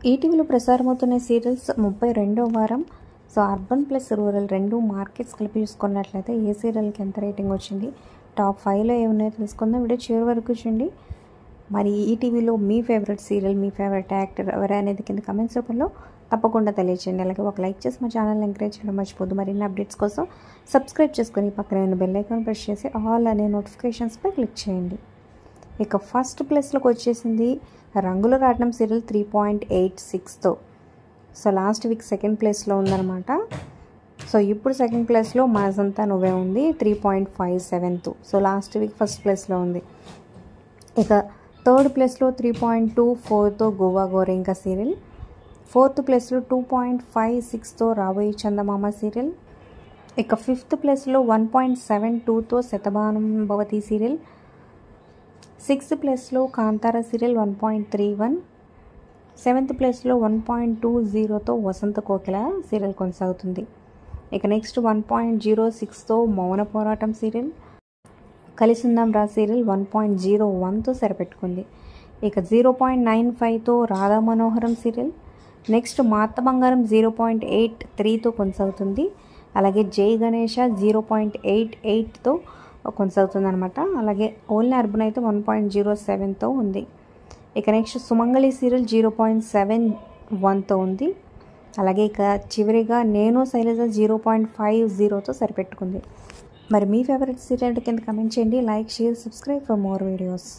ఈటీవీలో ప్రసారమవుతున్న సీరియల్స్ 32వ వారం. So urban plus rural రెండు మార్కెట్స్ కలిపి చూసుకున్నట్లయితే ఏ సీరియల్కి ఎంత రేటింగ్ వచ్చింది, టాప్ 5లో ఏమున్నాయో తెలుసుకుందాం. వీడియో చివరి వరకు చూడండి. మరి ఈటీవీలో మీ ఫేవరెట్ సీరియల్, మీ ఫేవరెట్ యాక్టర్ ఎవరు అనేది కింద కమెంట్స్ రూపంలో తప్పకుండా తెలియచేయండి. అలాగే ఒక లైక్ చేసి మా ఛానల్ ఎంకరేజ్ చేయడం మర్చిపోద్దు. మరిన్ని అప్డేట్స్ కోసం సబ్స్క్రైబ్ చేసుకొని పక్కనే ఉన్న బెల్ ఐకాన్ ప్రెస్ చేసి ఆల్ అనే నోటిఫికేషన్స్పై క్లిక్ చేయండి. ఇక ఫస్ట్ ప్లేస్లోకి వచ్చేసింది రంగుల రాట్నం సీరియల్ 3.86తో. సో లాస్ట్ వీక్ సెకండ్ ప్లేస్లో ఉందన్నమాట. సో ఇప్పుడు సెకండ్ ప్లేస్లో మనసంతా నువ్వే ఉంది 3.57తో. సో లాస్ట్ వీక్ ఫస్ట్ ప్లేస్లో ఉంది. ఇక థర్డ్ ప్లేస్లో 3.24తో గోవా గోరింకా సీరియల్. ఫోర్త్ ప్లేస్లో 2.56తో రాబోయే చందమామ సీరియల్. ఇక ఫిఫ్త్ ప్లేస్లో 1.72తో శతమానం భవతి సీరియల్. సిక్స్త్ ప్లేస్లో కాంతారా సీరియల్ 1.31. సెవెంత్ ప్లేస్లో 1.20తో వసంత కోకిల సీరియల్ కొనసాగుతుంది. ఇక నెక్స్ట్ 1.06తో మౌన పోరాటం సీరియల్. కలిసిందాం రా సీరియల్ 1.01తో సరిపెట్టుకుంది. ఇక 0.95తో రాధా మనోహరం సీరియల్. నెక్స్ట్ మాత బంగారం 0.83తో కొనసాగుతుంది. అలాగే జై గణేష 0.88తో కొనసాగుతుంది అనమాట. అలాగే ఓన్లీ అర్బన్ అయితే 1.07తో ఉంది. ఇక నెక్స్ట్ సుమంగళి సీరియల్ 0.71తో ఉంది. అలాగే ఇక చివరిగా నేను శైలజ 0.50తో సరిపెట్టుకుంది. మరి మీ ఫేవరెట్ సీరియల్ కింద కమెంట్ చేయండి. Like, share, subscribe for more videos.